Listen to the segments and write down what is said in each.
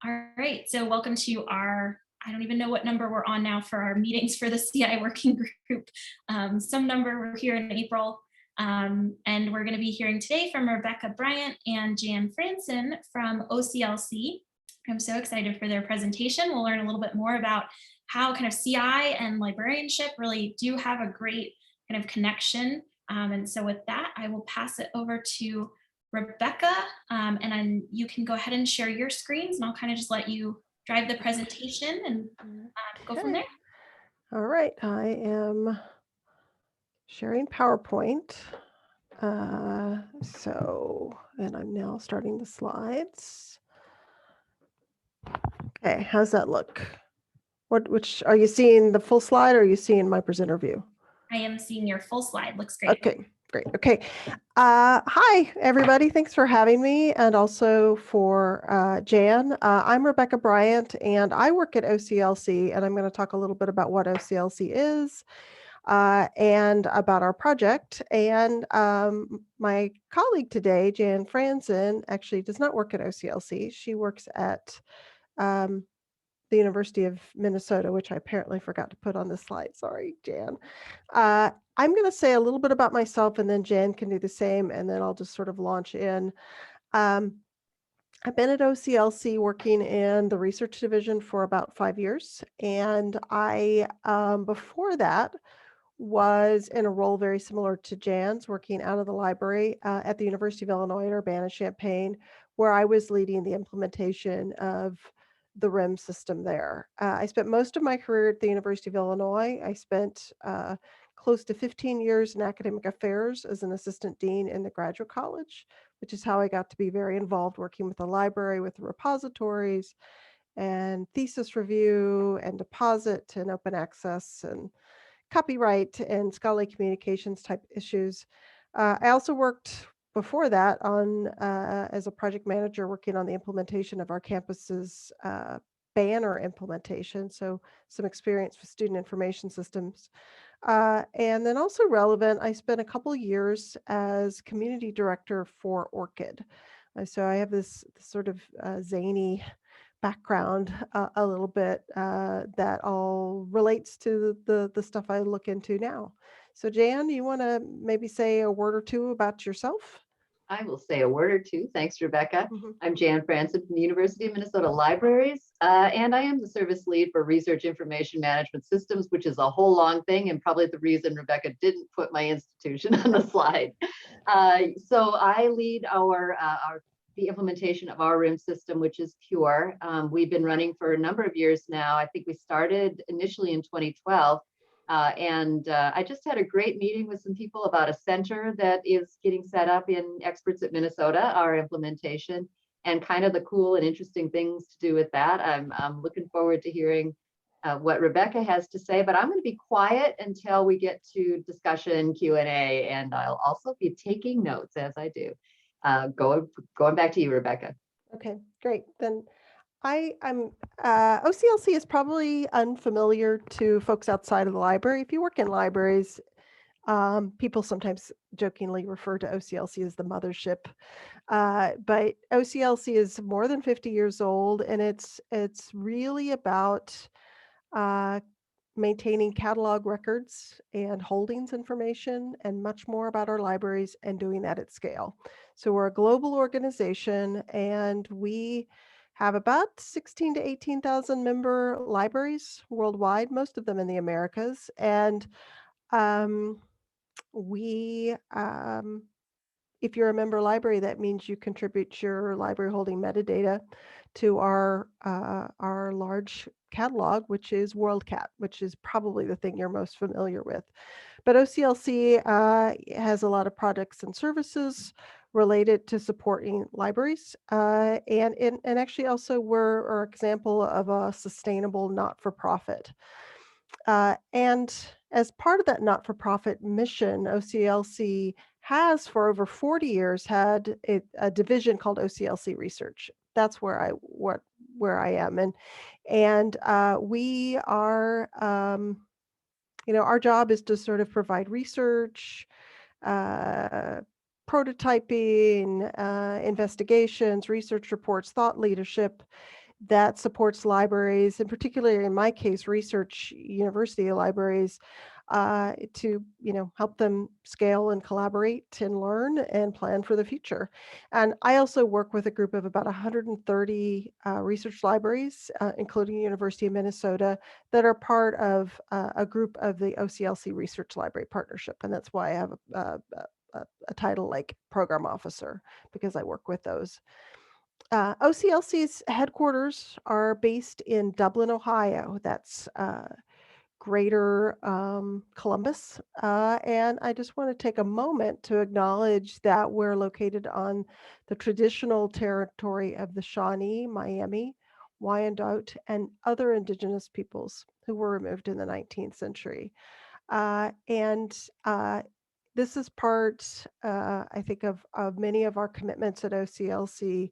All right, so welcome to our, I don't even know what number we're on now for our meetings for the CI working group. Some number, we're here in April. And we're going to be hearing today from Rebecca Bryant and Jan Franson from OCLC. I'm so excited for their presentation. We'll learn a little bit more about how kind of CI and librarianship really do have a great kind of connection. And so with that, I will pass it over to Rebecca, and then you can go ahead and share your screens and I'll kind of just let you drive the presentation and go from Okay. there. All right. I am sharing PowerPoint. And I'm now starting the slides. Okay, how's that look? Which are you seeing the full slide or are you seeing my presenter view? I am seeing your full slide. Looks great. Okay, great. Okay. Hi, everybody. Thanks for having me and also for Jan. I'm Rebecca Bryant and I work at OCLC and I'm going to talk a little bit about what OCLC is and about our project. And my colleague today, Jan Franson, actually does not work at OCLC. She works at the University of Minnesota, which I apparently forgot to put on the slide. Sorry, Jan. I'm going to say a little bit about myself and then Jan can do the same and then I'll just sort of launch in. I've been at OCLC working in the research division for about 5 years. And I, before that, was in a role very similar to Jan's, working out of the library at the University of Illinois at Urbana-Champaign, where I was leading the implementation of the RIM system there. I spent most of my career at the University of Illinois. I spent close to 15 years in academic affairs as an assistant dean in the graduate college, which is how I got to be very involved working with the library, with the repositories, and thesis review, and deposit, and open access, and copyright and scholarly communications type issues. I also worked before that on as a project manager working on the implementation of our campus's banner implementation, so some experience with student information systems. And then also relevant, I spent a couple years as community director for ORCID. So I have this sort of zany background a little bit that all relates to the stuff I look into now. So Jan, you want to maybe say a word or two about yourself? I will say a word or two. Thanks, Rebecca. Mhm. I'm Jan Franson from the University of Minnesota Libraries, and I am the service lead for Research Information Management Systems, which is a whole long thing and probably the reason Rebecca didn't put my institution on the slide. So I lead the implementation of our RIM system, which is Pure. We've been running for a number of years now. I think we started initially in 2012. I just had a great meeting with some people about a center that is getting set up in Experts at Minnesota, our implementation, and kind of the cool and interesting things to do with that. I'm looking forward to hearing what Rebecca has to say, but I'm going to be quiet until we get to discussion, Q&A, and I'll also be taking notes as I do. Going back to you, Rebecca. Okay, great. Then I'm OCLC is probably unfamiliar to folks outside of the library. If you work in libraries, people sometimes jokingly refer to OCLC as the mothership, but OCLC is more than 50 years old, and it's really about uh, maintaining catalog records and holdings information and much more about our libraries and doing that at scale. So we're a global organization and we have about 16 to 18,000 member libraries worldwide, most of them in the Americas. And um, we, if you're a member library, that means you contribute your library holding metadata to our large catalog, which is WorldCat, which is probably the thing you're most familiar with. But OCLC has a lot of products and services related to supporting libraries, and actually also we're an example of a sustainable not-for-profit. And as part of that not-for-profit mission, OCLC has for over 40 years had a division called OCLC Research. That's where I am, and we are, our job is to sort of provide research, uh, prototyping, investigations, research reports, thought leadership, that supports libraries, and particularly in my case, research university libraries, to help them scale and collaborate and learn and plan for the future. And I also work with a group of about 130 research libraries, including University of Minnesota, that are part of a group of the OCLC Research Library Partnership, and that's why I have a title like program officer, because I work with those. OCLC's headquarters are based in Dublin, Ohio. That's greater Columbus. And I just want to take a moment to acknowledge that we're located on the traditional territory of the Shawnee, Miami, Wyandot, and other indigenous peoples who were removed in the 19th century. And this is part, I think, of many of our commitments at OCLC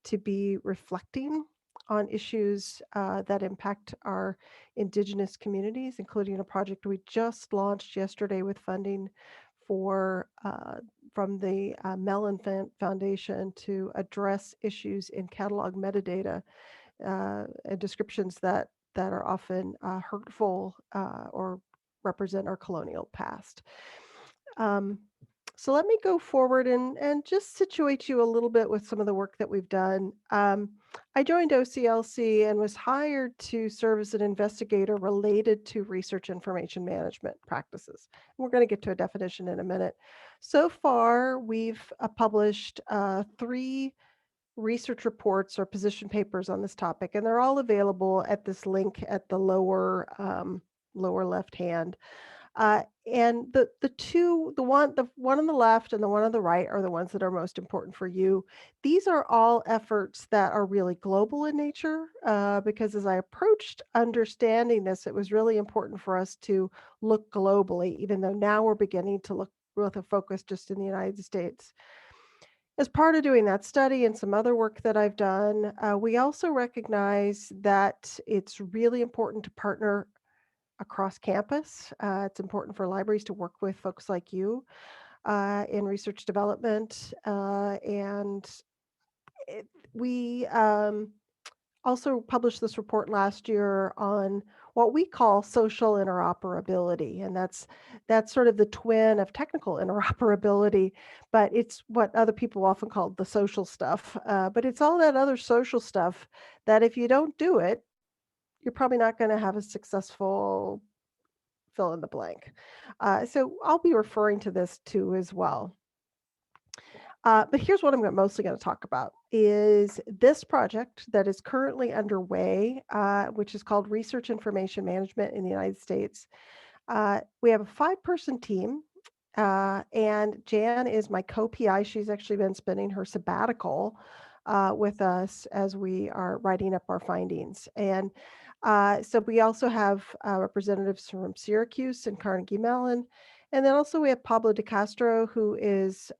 to be reflecting on issues that impact our Indigenous communities, including a project we just launched yesterday with funding from the Mellon Foundation to address issues in catalog metadata and descriptions that are often hurtful or represent our colonial past. So let me go forward and just situate you a little bit with some of the work that we've done. I joined OCLC and was hired to serve as an investigator related to research information management practices. And we're going to get to a definition in a minute. So far, we've published 3 research reports or position papers on this topic, and they're all available at this link at the lower left hand. And the one on the left and the one on the right are the ones that are most important for you. These are all efforts that are really global in nature, because as I approached understanding this, it was really important for us to look globally, even though now we're beginning to look with a focus just in the United States. As part of doing that study and some other work that I've done, we also recognize that it's really important to partner across campus. It's important for libraries to work with folks like you in research development. And we also published this report last year on what we call social interoperability. And that's sort of the twin of technical interoperability, but it's what other people often call the social stuff. But it's all that other social stuff that if you don't do it, you're probably not going to have a successful fill in the blank. So I'll be referring to this too as well. But here's what I'm mostly going to talk about is this project that is currently underway, which is called Research Information Management in the United States. We have a 5-person team, and Jan is my co-PI. She's actually been spending her sabbatical with us as we are writing up our findings. And so we also have representatives from Syracuse and Carnegie Mellon. And then also we have Pablo de Castro, who is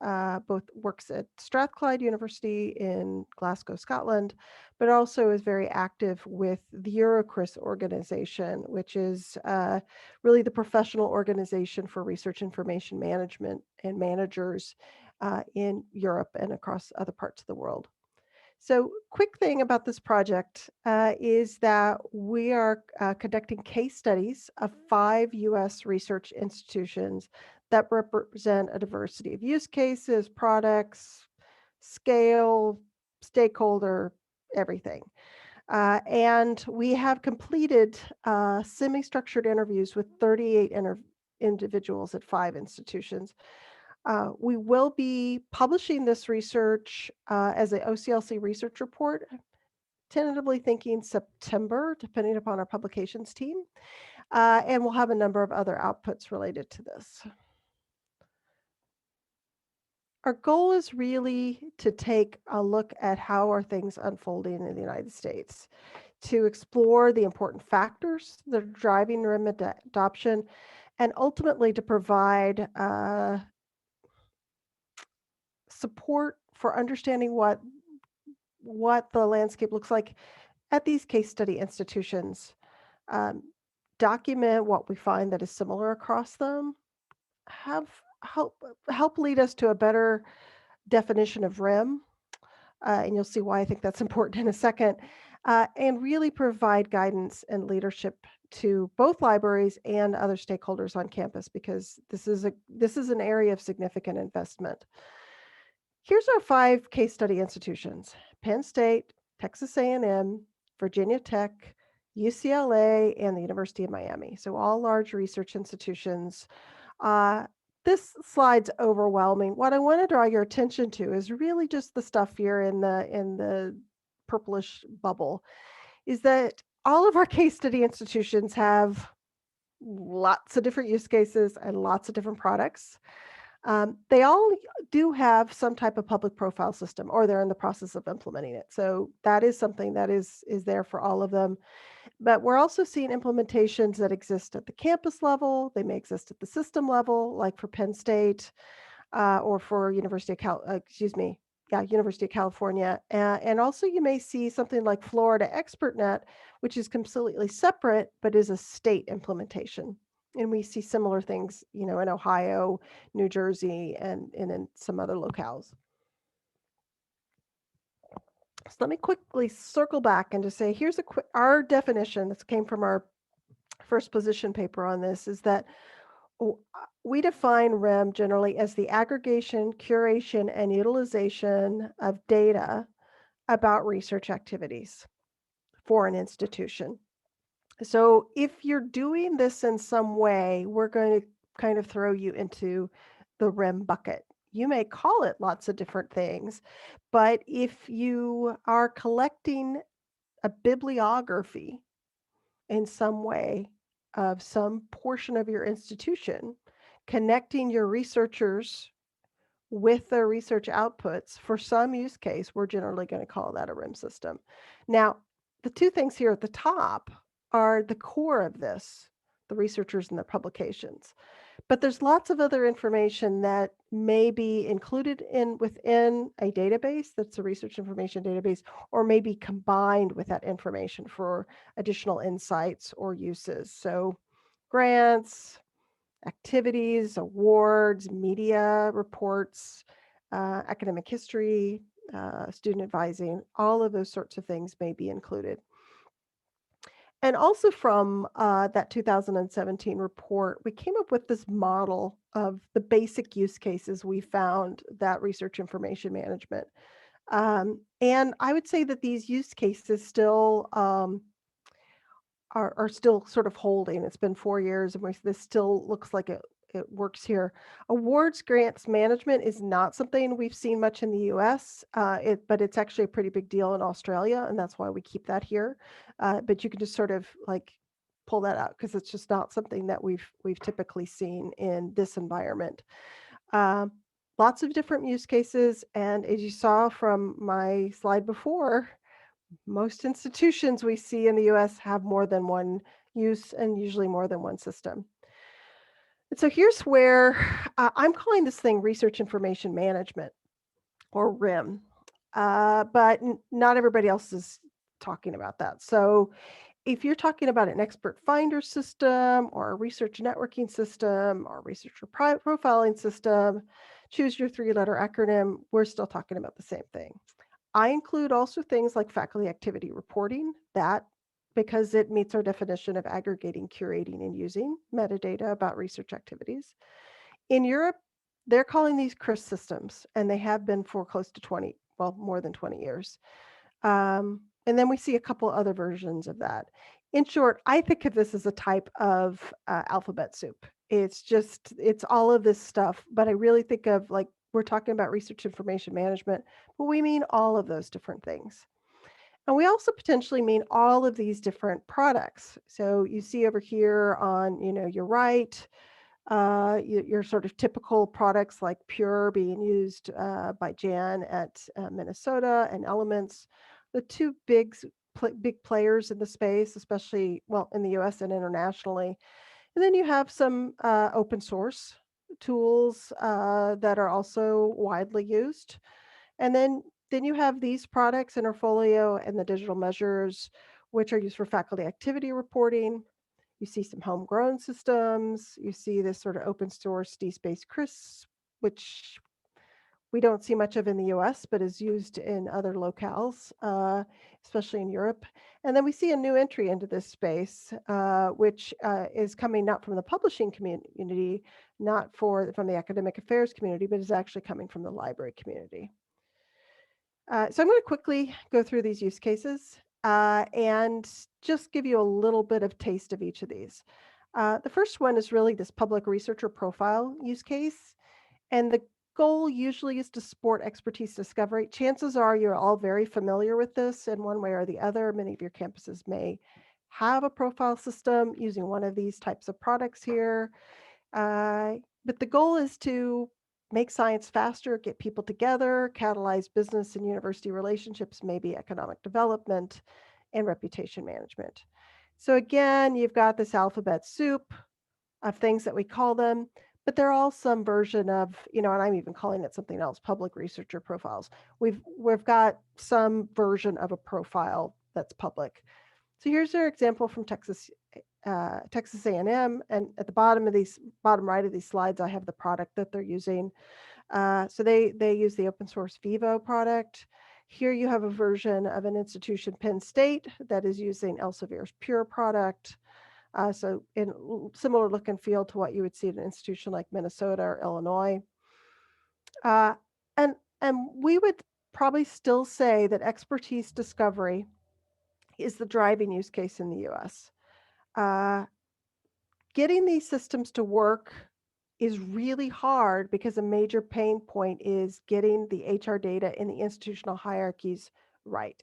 both works at Strathclyde University in Glasgow, Scotland, but also is very active with the Eurocris organization, which is really the professional organization for research information management and managers in Europe and across other parts of the world. So quick thing about this project is that we are conducting case studies of 5 U.S. research institutions that represent a diversity of use cases, products, scale, stakeholder, everything. And we have completed semi-structured interviews with 38 individuals at 5 institutions. We will be publishing this research as an OCLC research report, tentatively thinking September, depending upon our publications team. And we'll have a number of other outputs related to this. Our goal is really to take a look at how are things unfolding in the United States, to explore the important factors that are driving RIM adoption, and ultimately to provide support for understanding what the landscape looks like at these case study institutions, document what we find that is similar across them, help lead us to a better definition of RIM, and you'll see why I think that's important in a second, and really provide guidance and leadership to both libraries and other stakeholders on campus, because this is an area of significant investment. Here's our 5 case study institutions: Penn State, Texas A&M, Virginia Tech, UCLA, and the University of Miami. So all large research institutions. Uh, this slide's overwhelming. What I want to draw your attention to is really just the stuff here in the purplish bubble, is that all of our case study institutions have lots of different use cases and lots of different products. They all do have some type of public profile system, or they're in the process of implementing it. So that is something that is there for all of them. But we're also seeing implementations that exist at the campus level. They may exist at the system level, like for Penn State, or for University of University of California. And also you may see something like Florida ExpertNet, which is completely separate, but is a state implementation. And we see similar things, in Ohio, New Jersey, and in some other locales. So let me quickly circle back and just say, here's our definition. This came from our first position paper on this, is that we define RIM generally as the aggregation, curation, and utilization of data about research activities for an institution. So if you're doing this in some way, we're going to kind of throw you into the RIM bucket. You may call it lots of different things, but if you are collecting a bibliography in some way of some portion of your institution, connecting your researchers with their research outputs for some use case, we're generally going to call that a RIM system. Now, the 2 things here at the top are the core of this, the researchers and their publications. But there's lots of other information that may be included within a database that's a research information database, or may be combined with that information for additional insights or uses. So grants, activities, awards, media reports, academic history, student advising, all of those sorts of things may be included. And also from that 2017 report, we came up with this model of the basic use cases we found that research information management. And I would say that these use cases still are still sort of holding. It's been 4 years, and this still looks like it works here. Awards grants management is not something we've seen much in the US, but it's actually a pretty big deal in Australia, and that's why we keep that here. But you can just sort of like pull that out, because it's just not something that we've typically seen in this environment. Lots of different use cases, and as you saw from my slide before, most institutions we see in the US have more than one use, and usually more than one system. And so here's where I'm calling this thing research information management, or RIM, but not everybody else is talking about that. So if you're talking about an expert finder system, or a research networking system, or a researcher profiling system, choose your 3-letter acronym, we're still talking about the same thing. I include also things like faculty activity reporting, that because it meets our definition of aggregating, curating, and using metadata about research activities. In Europe, they're calling these CRIS systems, and they have been for close to more than 20 years. And then we see a couple other versions of that. In short, I think of this as a type of alphabet soup. It's all of this stuff, but I really think of, like, we're talking about research information management, but we mean all of those different things. And we also potentially mean all of these different products. So you see over here on, your right, your sort of typical products like Pure being used by Jan at Minnesota, and Elements, the 2 big players in the space, especially, well, in the US and internationally. And then you have some open source tools that are also widely used. And then you have these products, Interfolio and the digital measures, which are used for faculty activity reporting. You see some homegrown systems. You see this sort of open source DSpace CRIS, which we don't see much of in the US, but is used in other locales, especially in Europe. And then we see a new entry into this space, which is coming not from the publishing community, not from the academic affairs community, but is actually coming from the library community. So I'm going to quickly go through these use cases and just give you a little bit of taste of each of these. The first one is really this public researcher profile use case. And the goal usually is to support expertise discovery. Chances are you're all very familiar with this in one way or the other. Many of your campuses may have a profile system using one of these types of products here. But the goal is to make science faster, get people together, catalyze business and university relationships, maybe economic development and reputation management. So again, you've got this alphabet soup of things that we call them, but they're all some version of, and I'm even calling it something else, public researcher profiles. We've got some version of a profile that's public. So here's their example from Texas A&M, and at the bottom right of these slides, I have the product that they're using. So they use the open source Vivo product. Here you have a version of an institution, Penn State, that is using Elsevier's Pure product. So in similar look and feel to what you would see at an institution like Minnesota or Illinois. And we would probably still say that expertise discovery is the driving use case in the US. Getting these systems to work is really hard because a major pain point is getting the HR data in the institutional hierarchies right.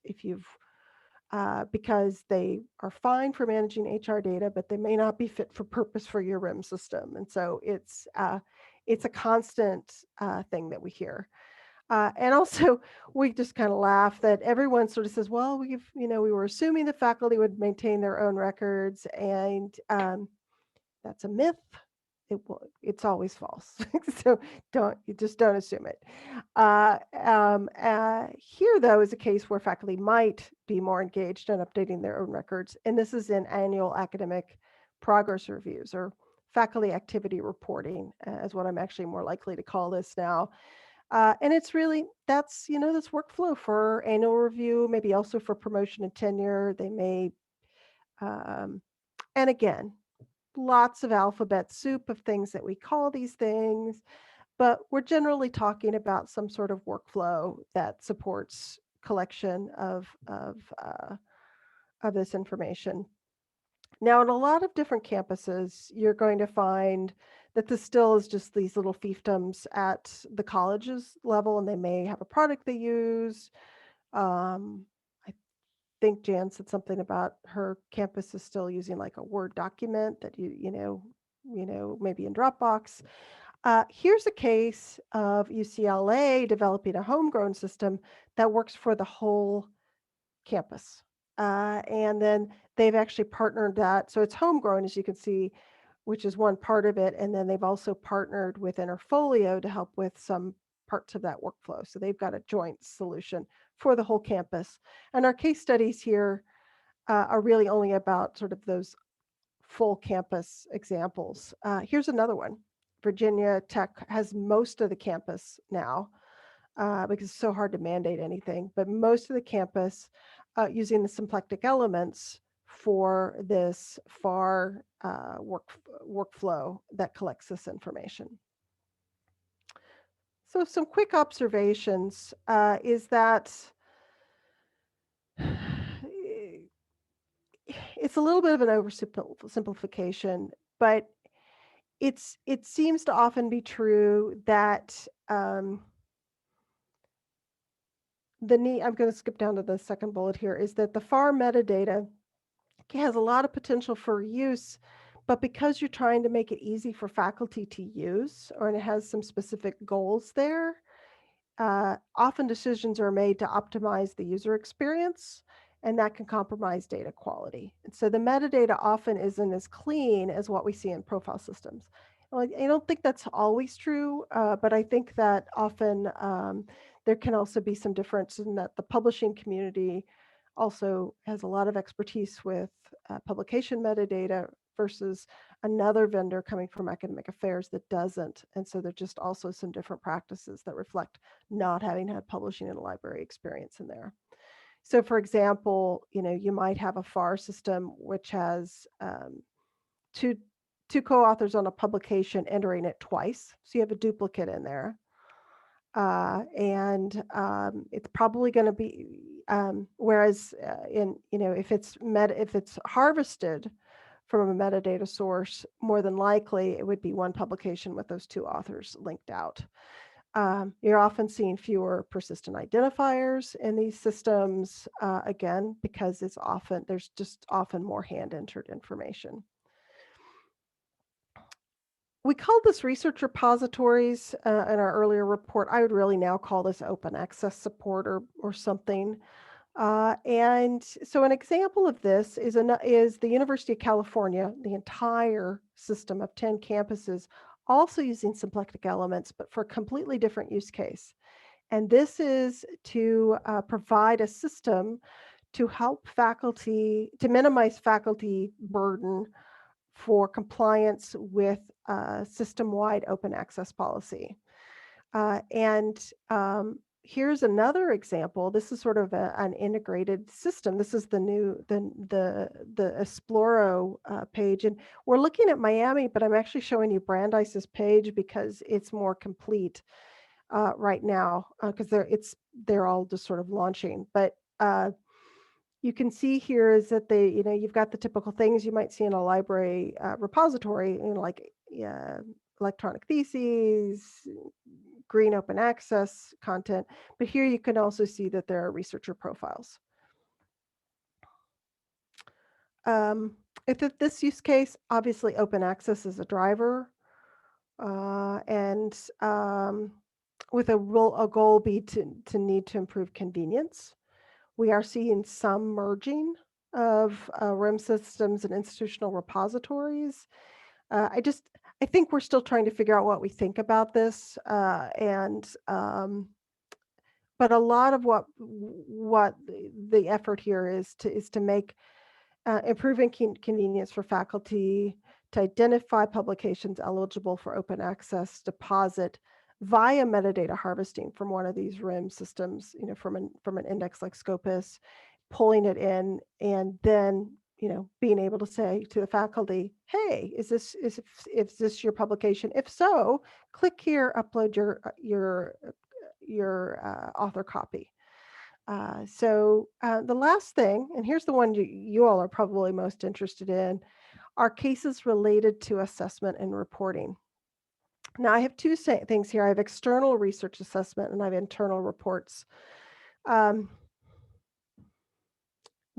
Because they are fine for managing HR data, but they may not be fit for purpose for your RIM system. And so it's a constant thing that we hear. And also, we just kind of laugh that everyone sort of says, well, we were assuming the faculty would maintain their own records, and that's a myth. It's always false. So don't assume it. Here, though, is a case where faculty might be more engaged in updating their own records. And this is in annual academic progress reviews, or faculty activity reporting, is what I'm actually more likely to call this now. And it's really, that's this workflow for annual review, maybe also for promotion and tenure. They may, and again, lots of alphabet soup of things that we call these things, but we're generally talking about some sort of workflow that supports collection of this information. Now, in a lot of different campuses, you're going to find that this still is just these little fiefdoms at the college's level, and they may have a product they use. I think Jan said something about her campus is still using like a Word document that maybe in Dropbox. Here's a case of UCLA developing a homegrown system that works for the whole campus. And then they've actually partnered that. So it's homegrown, as you can see, which is one part of it. And then they've also partnered with Interfolio to help with some parts of that workflow. So they've got a joint solution for the whole campus. And our case studies here are really only about sort of those full campus examples. Here's another one. Virginia Tech has most of the campus now because it's so hard to mandate anything, but most of the campus using the symplectic elements for this FAR workflow that collects this information. So some quick observations is that it's a little bit of an oversimplification, but it seems to often be true that the need, I'm going to skip down to the second bullet here, is that the FAR metadata has a lot of potential for use, but because you're trying to make it easy for faculty to use, or it has some specific goals there, often decisions are made to optimize the user experience, and that can compromise data quality. And so the metadata often isn't as clean as what we see in profile systems. Well, I don't think that's always true, but I think that often there can also be some difference in that the publishing community also has a lot of expertise with publication metadata versus another vendor coming from academic affairs that doesn't. And so there's just also some different practices that reflect not having had publishing and library experience in there. So for example, you might have a FAR system which has two co-authors on a publication entering it twice. So you have a duplicate in there. And it's probably going to be, whereas if it's harvested from a metadata source, more than likely it would be one publication with those two authors linked out. You're often seeing fewer persistent identifiers in these systems, again, because there's just often more hand-entered information. We called this research repositories in our earlier report. I would really now call this open access support or something. And so an example of this is the University of California, the entire system of 10 campuses, also using symplectic elements, but for a completely different use case. And this is to provide a system to help faculty, to minimize faculty burden for compliance with system-wide open access policy. Here's another example. This is sort of an integrated system. This is the Esploro page, and we're looking at Miami, but I'm actually showing you Brandeis's page because it's more complete right now because they're all just sort of launching. But you can see here is that you've got the typical things you might see in a library repository, like electronic theses, green open access content, but here you can also see that there are researcher profiles. If this use case, obviously open access is a driver, and with a goal be to need to improve convenience. We are seeing some merging of RIM systems and institutional repositories. I think we're still trying to figure out what we think about this, but a lot of what the effort here is to make improving convenience for faculty, to identify publications eligible for open access deposit via metadata harvesting from one of these RIM systems, from an index like Scopus, pulling it in, and then being able to say to the faculty, hey, is this your publication? If so, click here, upload your author copy. So the last thing, and here's the one you all are probably most interested in, are cases related to assessment and reporting. Now I have two things here. I have external research assessment and I have internal reports.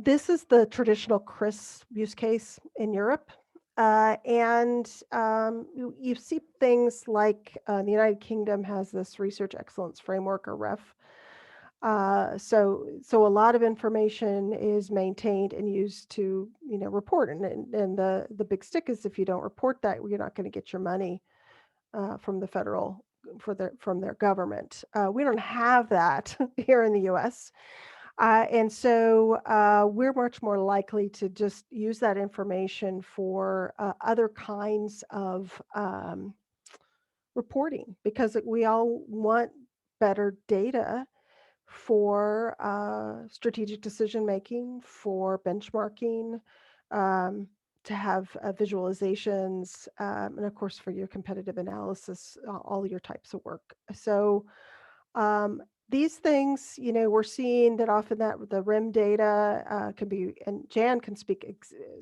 This is the traditional CRIS use case in Europe. And you see things like the United Kingdom has this research excellence framework, or REF. So a lot of information is maintained and used to report, and the big stick is if you don't report that, you're not going to get your money from the federal from their government. We don't have that here in the U.S. And so we're much more likely to just use that information for other kinds of reporting, because we all want better data for strategic decision making, for benchmarking, to have visualizations, and of course for your competitive analysis, all your types of work. So these things, we're seeing that often that the RIM data can be, and Jan can speak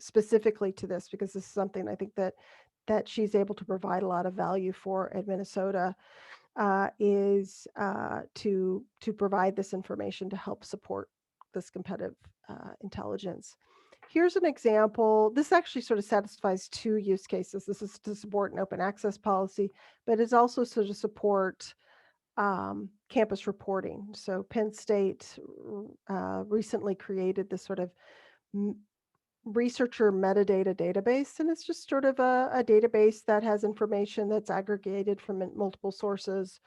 specifically to this because this is something I think that she's able to provide a lot of value for at Minnesota, is to provide this information to help support this competitive intelligence. Here's an example. This actually sort of satisfies two use cases. This is to support an open access policy, but it's also to support campus reporting. So Penn State recently created this sort of researcher metadata database, and it's just sort of a database that has information that's aggregated from multiple sources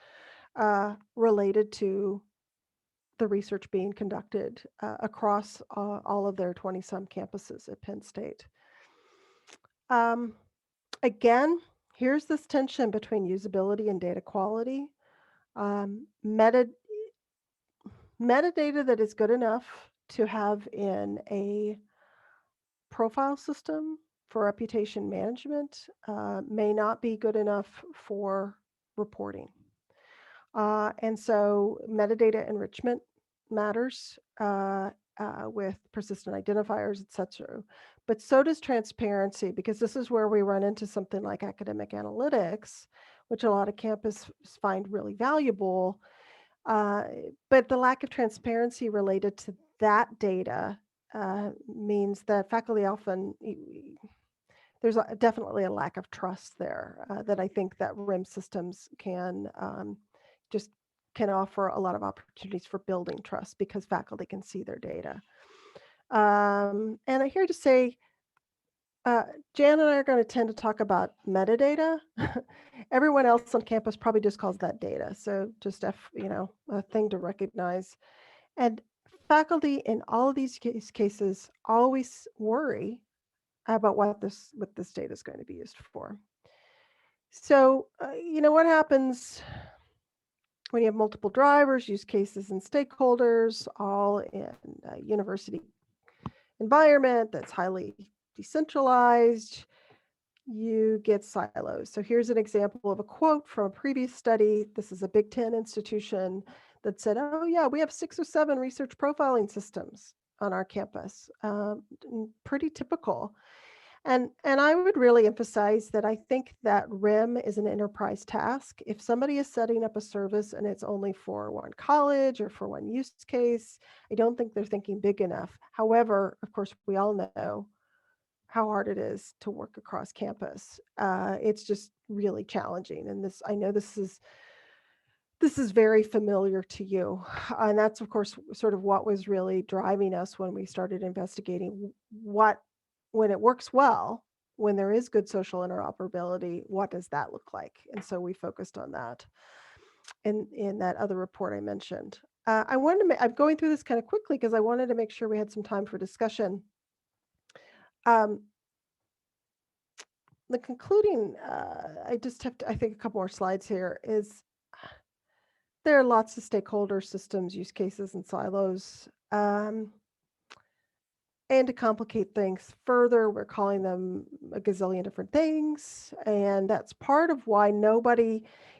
related to the research being conducted across all of their 20-some campuses at Penn State. Um, Again, here's this tension between usability and data quality. Um, meta, Metadata that is good enough to have in a profile system for reputation management may not be good enough for reporting. And so metadata enrichment matters with persistent identifiers, et cetera. But so does transparency, because this is where we run into something like academic analytics, which a lot of campuses find really valuable. But the lack of transparency related to that data means that faculty often, there's definitely a lack of trust there that I think that RIM systems can just can offer a lot of opportunities for building trust because faculty can see their data. And I'm here to say, Jan and I are going to tend to talk about metadata. Everyone else on campus probably just calls that data. So just a thing to recognize. And faculty in all of these cases always worry about what this data is going to be used for. So, what happens when you have multiple drivers, use cases, and stakeholders all in a university environment that's highly decentralized? You get silos. So here's an example of a quote from a previous study. This is a Big Ten institution that said, oh yeah, we have 6 or 7 research profiling systems on our campus. Pretty typical. And I would really emphasize that I think that RIM is an enterprise task. If somebody is setting up a service and it's only for one college or for one use case, I don't think they're thinking big enough. However, of course, we all know how hard it is to work across campus. It's just really challenging. And I know this is very familiar to you. And that's, of course, sort of what was really driving us when we started investigating when it works well, when there is good social interoperability, what does that look like? And so we focused on that in that other report I mentioned. I'm going through this kind of quickly because I wanted to make sure we had some time for discussion. The concluding, I just have I think a couple more slides here, is there are lots of stakeholder systems, use cases, and silos. And to complicate things further, we're calling them a gazillion different things. And that's part of why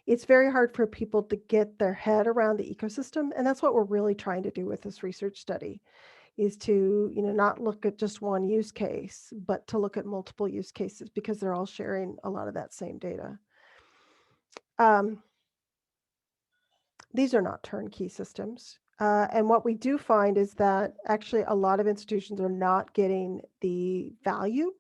it's very hard for people to get their head around the ecosystem. And that's what we're really trying to do with this research study, is to, not look at just one use case, but to look at multiple use cases because they're all sharing a lot of that same data. These are not turnkey systems. And what we do find is that actually a lot of institutions are not getting the value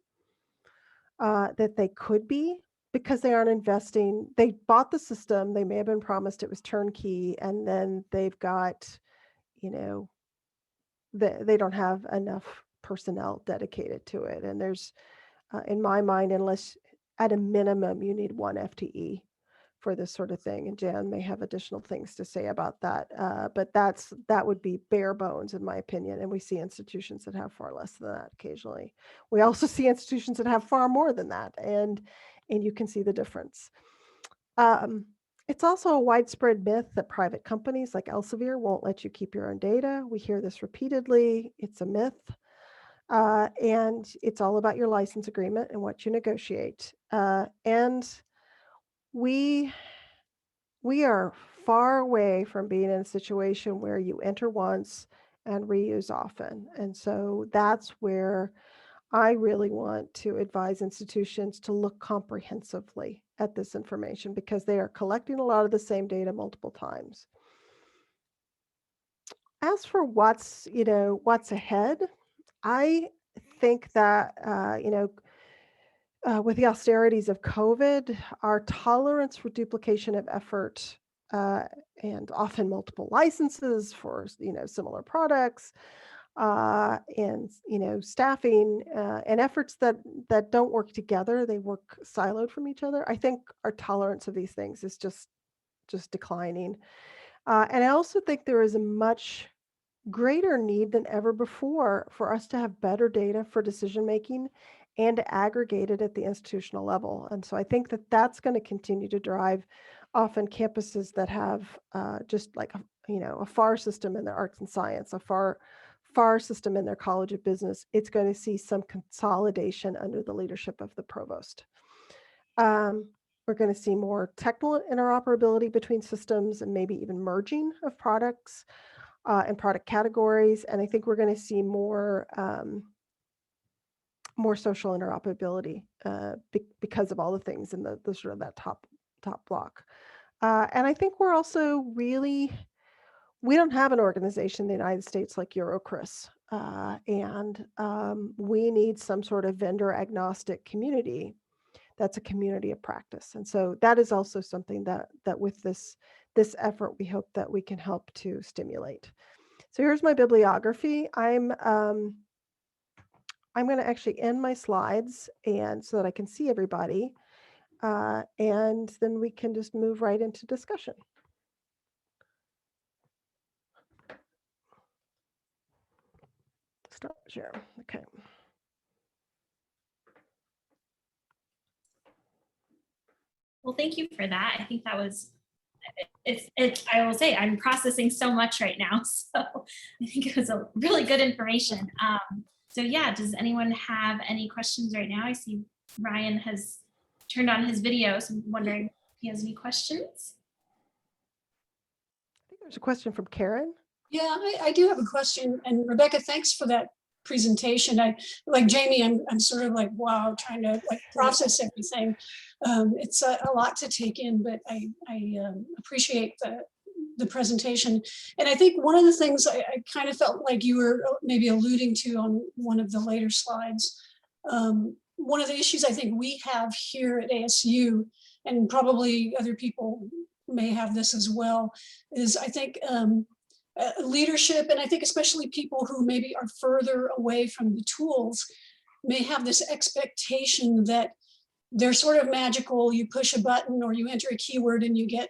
that they could be because they aren't investing. They bought the system, they may have been promised it was turnkey, and then they've got, they don't have enough personnel dedicated to it. And there's, in my mind, unless at a minimum you need 1 FTE for this sort of thing. And Jan may have additional things to say about that. But that would be bare bones, in my opinion. And we see institutions that have far less than that occasionally. We also see institutions that have far more than that. And you can see the difference. It's also a widespread myth that private companies like Elsevier won't let you keep your own data. We hear this repeatedly. It's a myth. And it's all about your license agreement and what you negotiate. And we are far away from being in a situation where you enter once and reuse often. And so that's where I really want to advise institutions to look comprehensively at this information because they are collecting a lot of the same data multiple times. As for what's ahead, I think that, with the austerities of COVID, our tolerance for duplication of effort and often multiple licenses for similar products and staffing and efforts that don't work together, they work siloed from each other. I think our tolerance of these things is just declining, and I also think there is a much greater need than ever before for us to have better data for decision making and to aggregate it at the institutional level. And so I think that that's going to continue to drive often campuses that have just like, a FAR system in their arts and science, a FAR system in their College of Business. It's going to see some consolidation under the leadership of the provost. We're going to see more technical interoperability between systems and maybe even merging of products and product categories. And I think we're going to see more social interoperability because of all the things in the sort of that top block. And I think we're also we don't have an organization in the United States like Eurocris, and we need some sort of vendor agnostic community that's a community of practice. And so that is also something that with this effort, we hope that we can help to stimulate. So here's my bibliography. I'm going to actually end my slides and so that I can see everybody. And then we can just move right into discussion. Stop share. Okay. Well, thank you for that. I think that was, I will say, I'm processing so much right now. So I think it was a really good information. So yeah, does anyone have any questions right now? I see Ryan has turned on his video, so I'm wondering if he has any questions. I think there's a question from Karen. Yeah, I do have a question. And Rebecca, thanks for that presentation. Like Jamie, I'm sort of like, wow, trying to like process everything. It's a lot to take in, but I appreciate the presentation. And I think one of the things I kind of felt like you were maybe alluding to on one of the later slides, one of the issues I think we have here at ASU, and probably other people may have this as well, is I think leadership, and I think especially people who maybe are further away from the tools may have this expectation that they're sort of magical. You push a button or you enter a keyword and you get,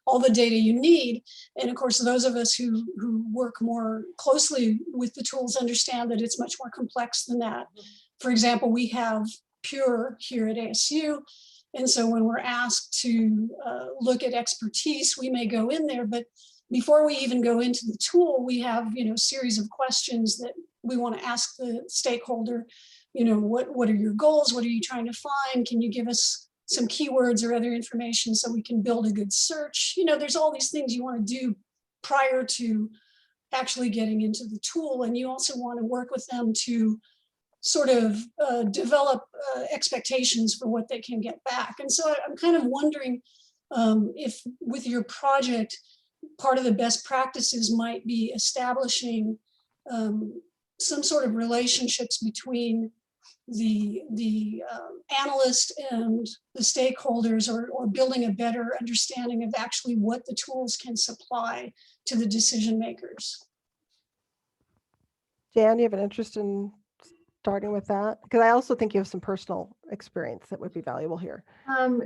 all the data you need. And of course, those of us who work more closely with the tools understand that it's much more complex than that. For example, we have Pure here at ASU. And so when we're asked to look at expertise, we may go in there, but before we even go into the tool, we have, a series of questions that we want to ask the stakeholder. What are your goals? What are you trying to find? Can you give us some keywords or other information so we can build a good search? There's all these things you want to do prior to actually getting into the tool. And you also want to work with them to sort of develop expectations for what they can get back. And so I'm kind of wondering if with your project, part of the best practices might be establishing some sort of relationships between the analyst and the stakeholders, or building a better understanding of actually what the tools can supply to the decision makers. Jan, you have an interest in starting with that? Because I also think you have some personal experience that would be valuable here.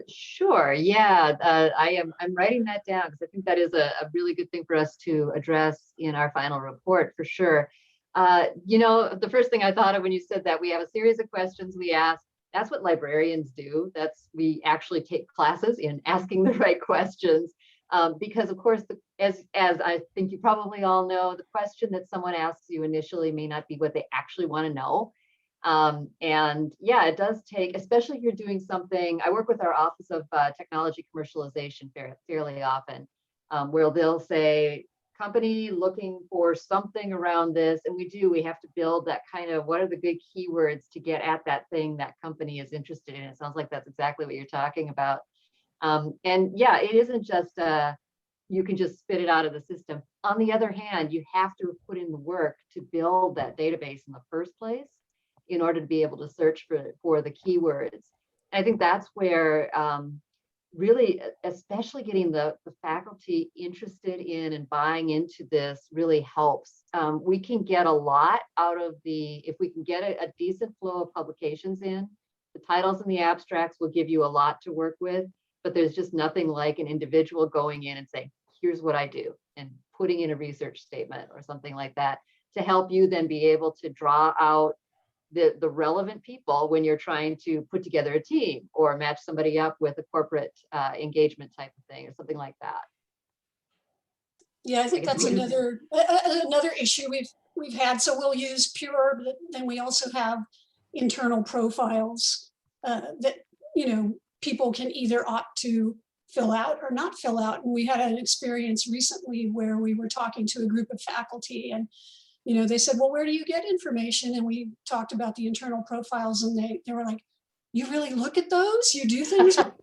Sure. Yeah, I'm writing that down because I think that is a really good thing for us to address in our final report for sure. The first thing I thought of when you said that, we have a series of questions we ask. That's what librarians do. We actually take classes in asking the right questions. Because of course, as I think you probably all know, the question that someone asks you initially may not be what they actually want to know. And yeah, it does take, especially if you're doing something. I work with our Office of Technology Commercialization fairly often, where they'll say, company looking for something around this, and we have to build that kind of, what are the good keywords to get at that thing that company is interested in. It sounds like that's exactly what you're talking about. And yeah, it isn't just you can just spit it out of the system. On the other hand, you have to put in the work to build that database in the first place in order to be able to search for the keywords. I think that's where really, especially getting the faculty interested in and buying into this really helps. We can get a lot out of if we can get a decent flow of publications in, the titles and the abstracts will give you a lot to work with, but there's just nothing like an individual going in and saying, here's what I do, and putting in a research statement or something like that to help you then be able to draw out the relevant people when you're trying to put together a team or match somebody up with a corporate engagement type of thing or something like that. Yeah, I think guess that's we- another issue we've had. So we'll use Pure, but then we also have internal profiles that, you know, people can either opt to fill out or not fill out. And we had an experience recently where we were talking to a group of faculty, and you know, they said, well, where do you get information? And we talked about the internal profiles, and they were like, you really look at those? You do things? And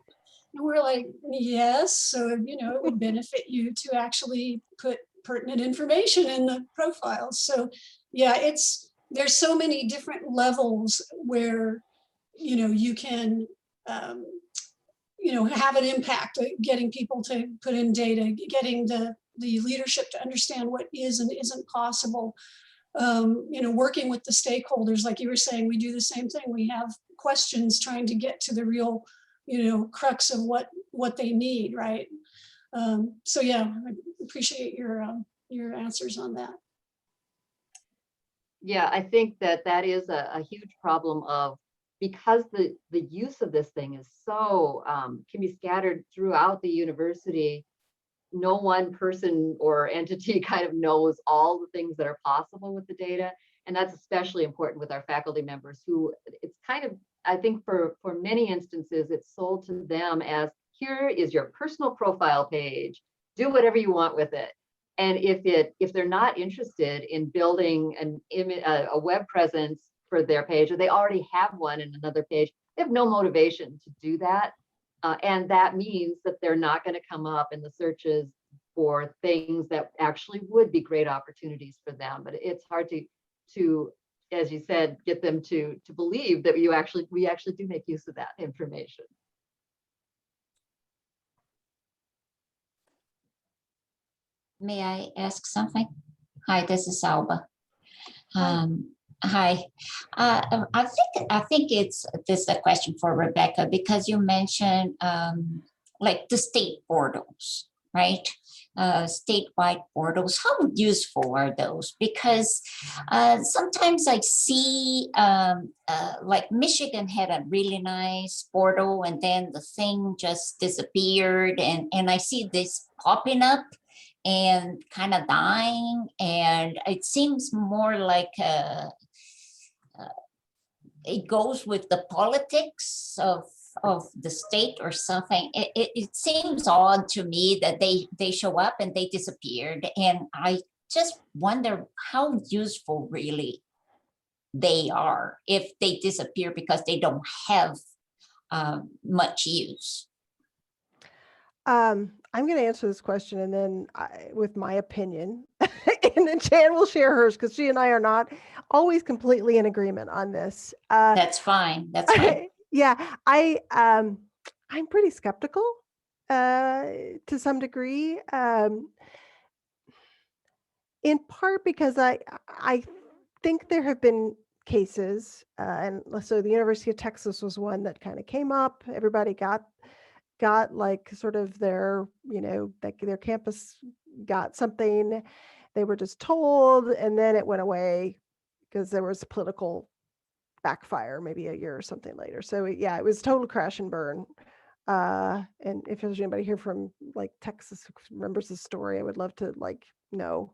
we're like, yes. So, you know, it would benefit you to actually put pertinent information in the profiles. So yeah, there's so many different levels where, you know, you can, you know, have an impact, getting people to put in data, getting the leadership to understand what is and isn't possible. You know, working with the stakeholders, like you were saying, we do the same thing. We have questions trying to get to the real, you know, crux of what they need, right? So yeah, I appreciate your answers on that. Yeah, I think that is a huge problem of, because the use of this thing is so can be scattered throughout the university. No one person or entity kind of knows all the things that are possible with the data. And that's especially important with our faculty members, who it's kind of, I think for many instances, it's sold to them as, here is your personal profile page, do whatever you want with it. And if they're not interested in building a web presence for their page, or they already have one in another page, they have no motivation to do that. And that means that they're not going to come up in the searches for things that actually would be great opportunities for them. But it's hard to, as you said, get them to believe that we actually do make use of that information. May I ask something? Hi, this is Alba. Hi. I think this is a question for Rebecca, because you mentioned like the state portals, right? Statewide portals. How useful are those? Because sometimes I see like Michigan had a really nice portal, and then the thing just disappeared, and I see this popping up and kind of dying, and it seems more like it goes with the politics of the state or something. It seems odd to me that they show up and they disappeared, and I just wonder how useful really they are if they disappear because they don't have much use. I'm going to answer this question, and then with my opinion, and then Jan will share hers, because she and I are not always completely in agreement on this. That's fine. That's fine. Yeah, I'm pretty skeptical to some degree, in part because I think there have been cases, and so the University of Texas was one that kind of came up. Everybody got like sort of their, you know, like their campus got something, they were just told, and then it went away because there was a political backfire maybe a year or something later. So yeah, it was total crash and burn. And if there's anybody here from like Texas who remembers the story, I would love to like know.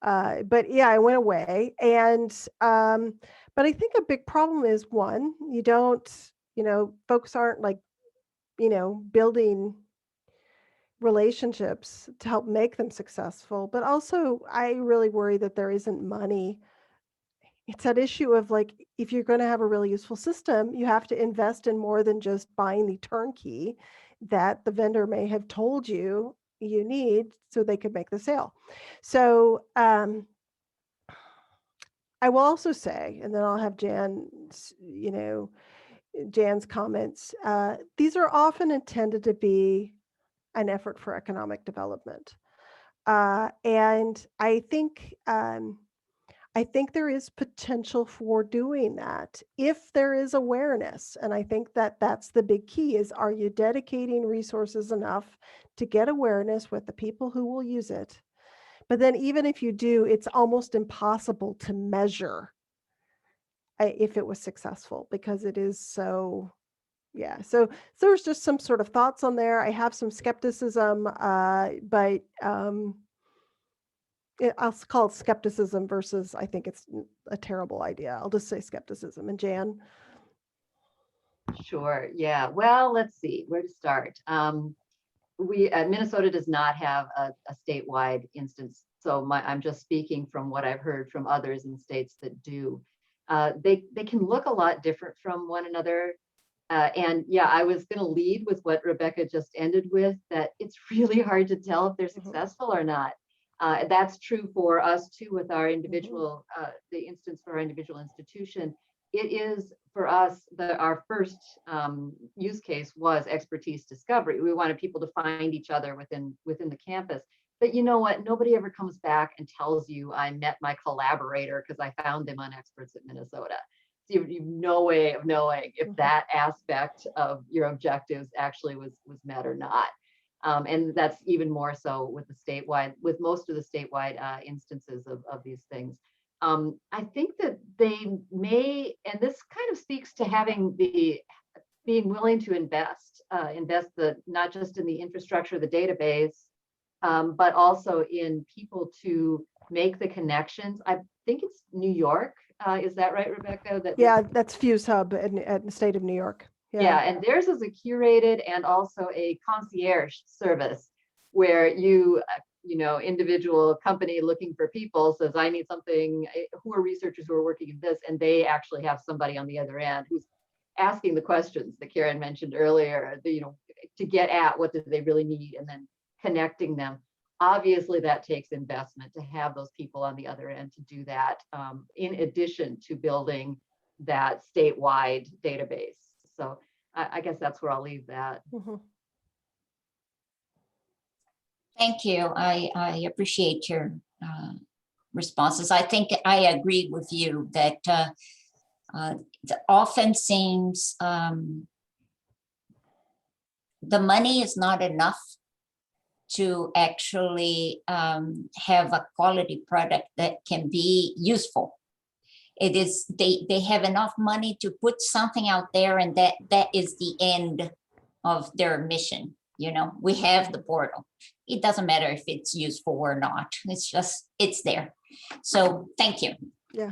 But yeah, it went away. And but I think a big problem is, one, you don't, you know, folks aren't like, you know, building relationships to help make them successful. But also, I really worry that there isn't money. It's that issue of like, if you're going to have a really useful system, you have to invest in more than just buying the turnkey that the vendor may have told you you need so they could make the sale. So I will also say, and then I'll have Jan, you know, Jan's comments, these are often intended to be an effort for economic development. And I think there is potential for doing that if there is awareness. And I think that that's the big key is, are you dedicating resources enough to get awareness with the people who will use it? But then even if you do, it's almost impossible to measure if it was successful, because it is so, yeah. So there's just some sort of thoughts on there. I have some skepticism, but I'll call it skepticism versus I think it's a terrible idea. I'll just say skepticism. And Jan? Sure. Yeah. Well, let's see where to start. Minnesota does not have a statewide instance, so I'm just speaking from what I've heard from others in states that do. They can look a lot different from one another. And yeah, I was going to lead with what Rebecca just ended with, that it's really hard to tell if they're successful or not. That's true for us too with our individual, the instance for our individual institution. It is for us, our first use case was expertise discovery. We wanted people to find each other within the campus. But you know what? Nobody ever comes back and tells you I met my collaborator because I found them on Experts at Minnesota. So you have no way of knowing if that aspect of your objectives actually was met or not. And that's even more so with the statewide, with most of the statewide instances of these things. I think that they may, and this kind of speaks to having being willing to invest not just in the infrastructure, the database, but also in people to make the connections. I think it's New York. Is that right, Rebecca? Yeah, that's Fuse Hub at the state of New York. Yeah, and theirs is a curated and also a concierge service where individual company looking for people says, I need something, who are researchers who are working in this, and they actually have somebody on the other end who's asking the questions that Karen mentioned earlier, to get at what do they really need, and then connecting them. Obviously, that takes investment to have those people on the other end to do that, in addition to building that statewide database. So I guess that's where I'll leave that. Thank you. I appreciate your responses. I think I agree with you that it often seems the money is not enough to actually have a quality product that can be useful. It is they have enough money to put something out there, and that is the end of their mission. We have the portal. It doesn't matter if it's useful or not. It's there. So thank you. Yeah.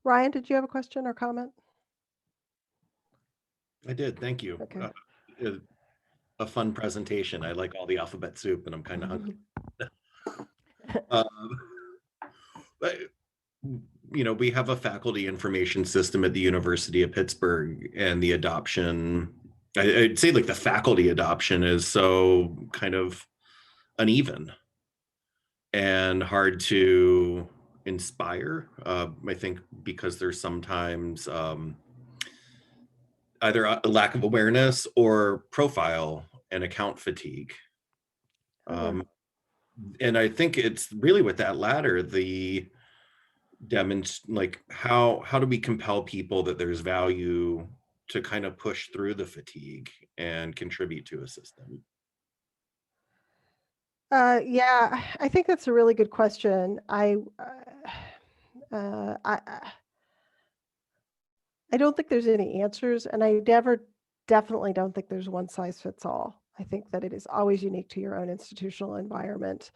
Ryan, did you have a question or comment? I did. Thank you. Okay. A fun presentation. I like all the alphabet soup, and I'm kind of hungry. But, we have a faculty information system at the University of Pittsburgh, and the adoption, I'd say like the faculty adoption is so kind of uneven and hard to inspire. I think because there's sometimes either a lack of awareness or profile and account fatigue. And I think it's really with that latter, how do we compel people that there's value to kind of push through the fatigue and contribute to a system? Yeah, I think that's a really good question. I don't think there's any answers, and I definitely don't think there's one size fits all. I think that it is always unique to your own institutional environment.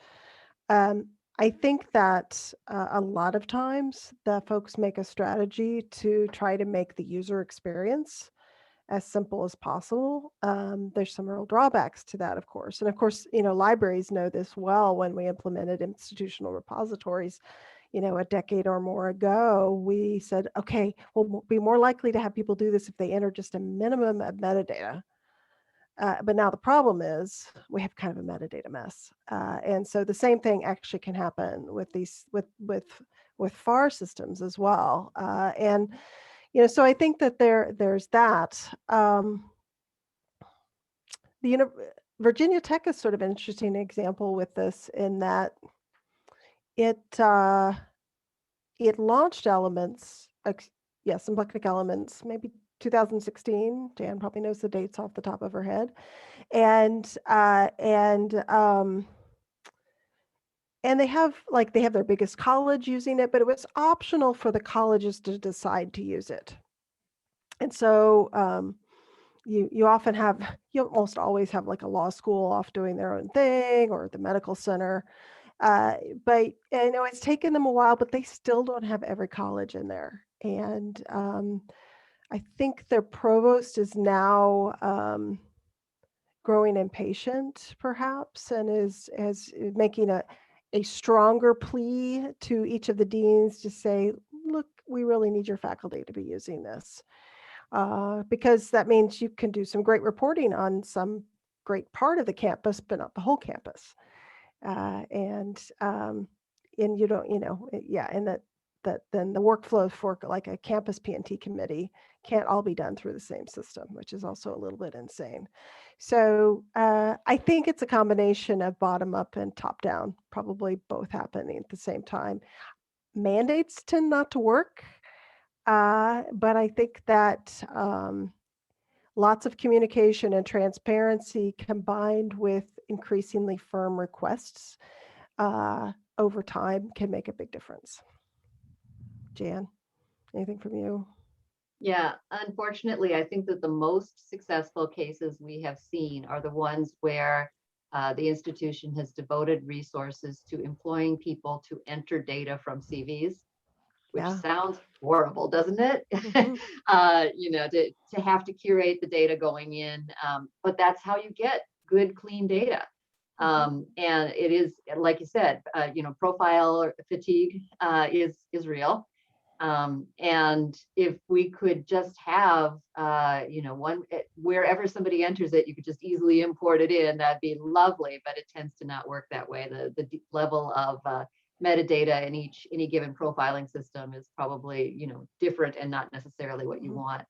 I think that a lot of times the folks make a strategy to try to make the user experience as simple as possible. There's some real drawbacks to that, of course. And of course, libraries know this well. When we implemented institutional repositories, a decade or more ago, we said, okay, we'll be more likely to have people do this if they enter just a minimum of metadata. But now the problem is we have kind of a metadata mess. And so the same thing actually can happen with with FAR systems as well. And so I think that there's that. Virginia Tech is sort of an interesting example with this, in that it launched Elements, Symplectic Elements, maybe 2016. Jan probably knows the dates off the top of her head. And and they have their biggest college using it, but it was optional for the colleges to decide to use it. And so you often have, you almost always have like a law school off doing their own thing, or the medical center. But I know it's taken them a while, but they still don't have every college in there. And I think their provost is now growing impatient, perhaps, and is making a stronger plea to each of the deans to say, look, we really need your faculty to be using this. Because that means you can do some great reporting on some great part of the campus, but not the whole campus. And you don't, and that then the workflow for like a campus P&T committee can't all be done through the same system, which is also a little bit insane. So I think it's a combination of bottom up and top down, probably both happening at the same time. Mandates tend not to work. But I think that lots of communication and transparency combined with increasingly firm requests over time can make a big difference. Jan, anything from you? Yeah, unfortunately, I think that the most successful cases we have seen are the ones where the institution has devoted resources to employing people to enter data from CVs, which sounds horrible, doesn't it? To have to curate the data going in, but that's how you get good, clean data. And it is, like you said, profile fatigue is real. And if we could just have, wherever somebody enters it, you could just easily import it in, that'd be lovely, but it tends to not work that way. The level of metadata in any given profiling system is probably, different and not necessarily what you want.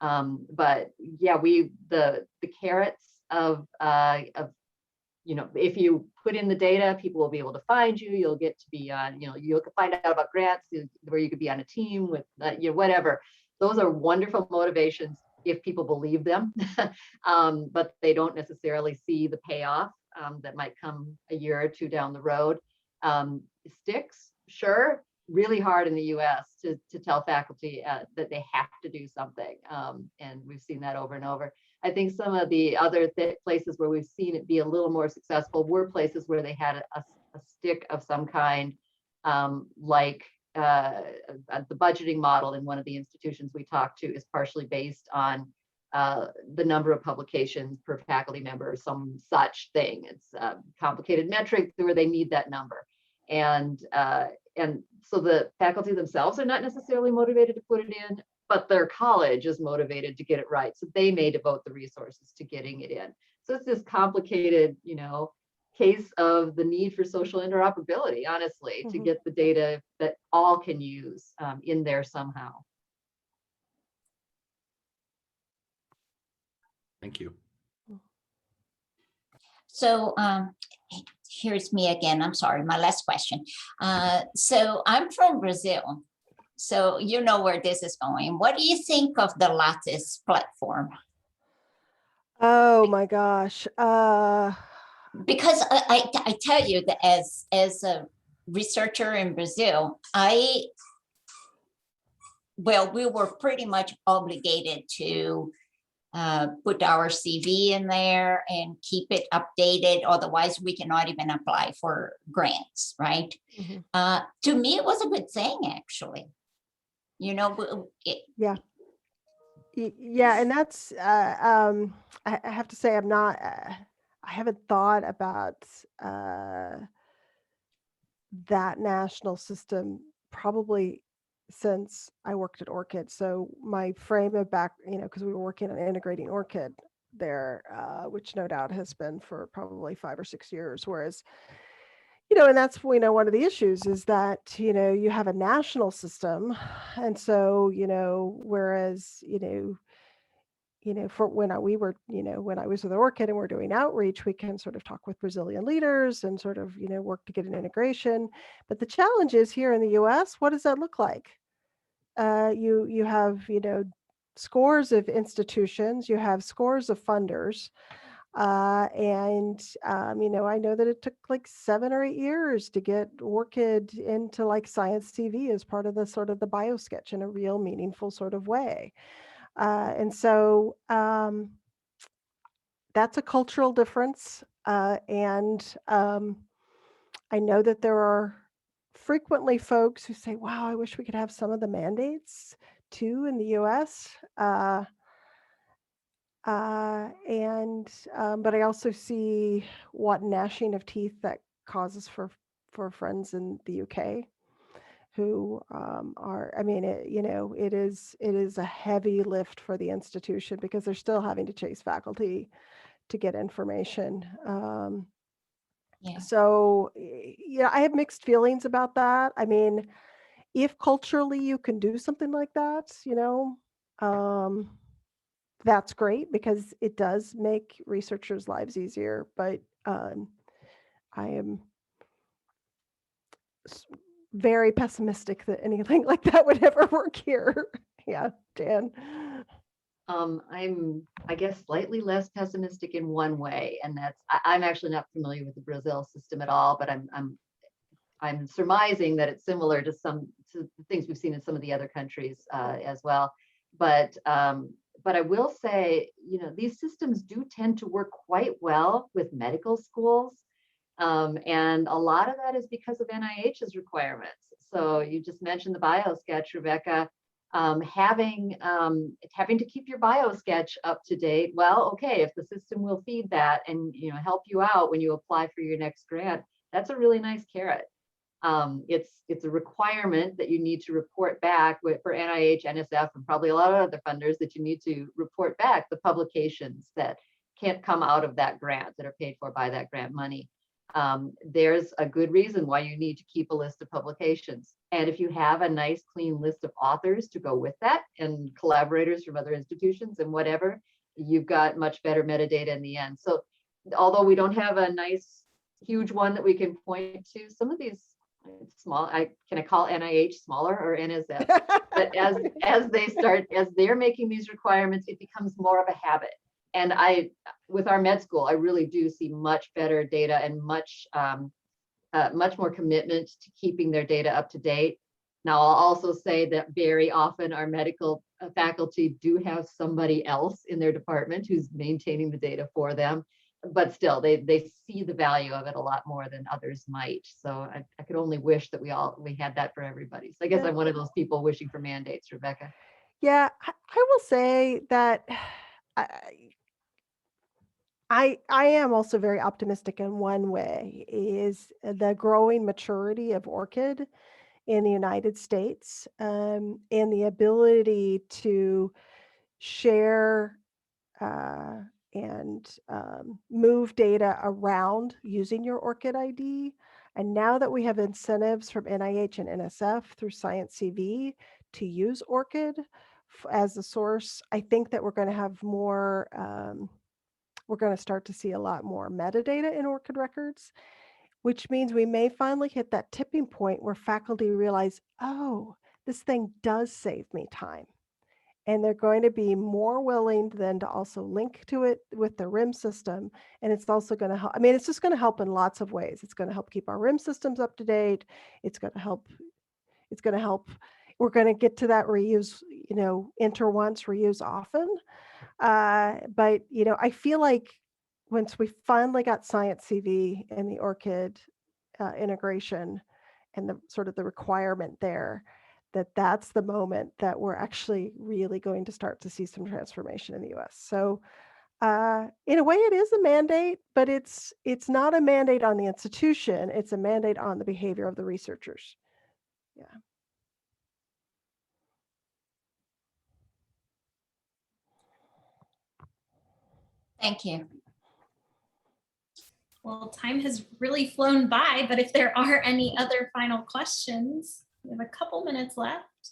But yeah, the carrots of if you put in the data, people will be able to find you. You'll get to be on, you'll find out about grants where you could be on a team with, whatever. Those are wonderful motivations if people believe them, but they don't necessarily see the payoff that might come a year or two down the road. Sticks, sure, really hard in the US to tell faculty that they have to do something. And we've seen that over and over. I think some of the other places where we've seen it be a little more successful were places where they had a stick of some kind, like the budgeting model in one of the institutions we talked to is partially based on the number of publications per faculty member, some such thing. It's a complicated metric where they need that number. And so the faculty themselves are not necessarily motivated to put it in, but their college is motivated to get it right. So they may devote the resources to getting it in. So it's this complicated, case of the need for social interoperability, honestly, to get the data that all can use in there somehow. Thank you. So here's me again. I'm sorry, my last question. So I'm from Brazil. So you know where this is going. What do you think of the Lattes platform? Oh my gosh. Because I tell you that as a researcher in Brazil, we were pretty much obligated to put our CV in there and keep it updated. Otherwise, we cannot even apply for grants, right? To me, it was a good thing, actually. Yeah, and that's I have to say I haven't thought about that national system probably since I worked at ORCID. So my frame of because we were working on integrating ORCID there, which no doubt has been for probably 5 or 6 years, whereas and that's, one of the issues is that, you have a national system. And so, whereas, for when I was with ORCID and we're doing outreach, we can sort of talk with Brazilian leaders and sort of, work to get an integration. But the challenge is here in the US, what does that look like? You have, scores of institutions, you have scores of funders. I know that it took like 7 or 8 years to get ORCID into like Science TV as part of the sort of the biosketch in a real meaningful sort of way. And so that's a cultural difference. I know that there are frequently folks who say, wow, I wish we could have some of the mandates too in the US. But I also see what gnashing of teeth that causes for friends in the UK who I mean, it is a heavy lift for the institution because they're still having to chase faculty to get information. Yeah. So, I have mixed feelings about that. I mean, if culturally you can do something like that, that's great because it does make researchers' lives easier. But I am very pessimistic that anything like that would ever work here. Yeah, Dan. I'm, I guess, slightly less pessimistic in one way, and that's I'm actually not familiar with the Brazil system at all, but I'm surmising that it's similar to the things we've seen in some of the other countries as well. But I will say, these systems do tend to work quite well with medical schools. And a lot of that is because of NIH's requirements. So you just mentioned the biosketch, Rebecca. Having to keep your biosketch up to date. Well, okay, if the system will feed that and help you out when you apply for your next grant, that's a really nice carrot. It's a requirement that you need to report back for NIH, NSF, and probably a lot of other funders that you need to report back the publications that can't come out of that grant that are paid for by that grant money. There's a good reason why you need to keep a list of publications. And if you have a nice clean list of authors to go with that and collaborators from other institutions and whatever, you've got much better metadata in the end. So although we don't have a nice huge one that we can point to, some of these small, can I call NIH smaller or NSF? But as they're making these requirements, it becomes more of a habit. And with our med school, I really do see much better data and much more commitment to keeping their data up to date. Now, I'll also say that very often our medical faculty do have somebody else in their department who's maintaining the data for them, but still they see the value of it a lot more than others might. So I could only wish that we had that for everybody. So I guess I'm one of those people wishing for mandates, Rebecca. Yeah, I will say that I am also very optimistic in one way is the growing maturity of ORCID in the United States, and the ability to share and move data around using your ORCID ID. And now that we have incentives from NIH and NSF through Science CV to use ORCID as a source, I think that we're going to have more, we're going to start to see a lot more metadata in ORCID records, which means we may finally hit that tipping point where faculty realize, oh, this thing does save me time. And they're going to be more willing then to also link to it with the RIM system. And it's also going to help. I mean, it's just going to help in lots of ways. It's going to help keep our RIM systems up to date. It's going to help. We're going to get to that reuse, enter once, reuse often. But, I feel like once we finally got Science CV and the ORCID integration and the sort of the requirement there, that's the moment that we're actually really going to start to see some transformation in the US. So in a way it is a mandate, but it's not a mandate on the institution. It's a mandate on the behavior of the researchers. Yeah. Thank you. Well, time has really flown by, but if there are any other final questions, we have a couple minutes left.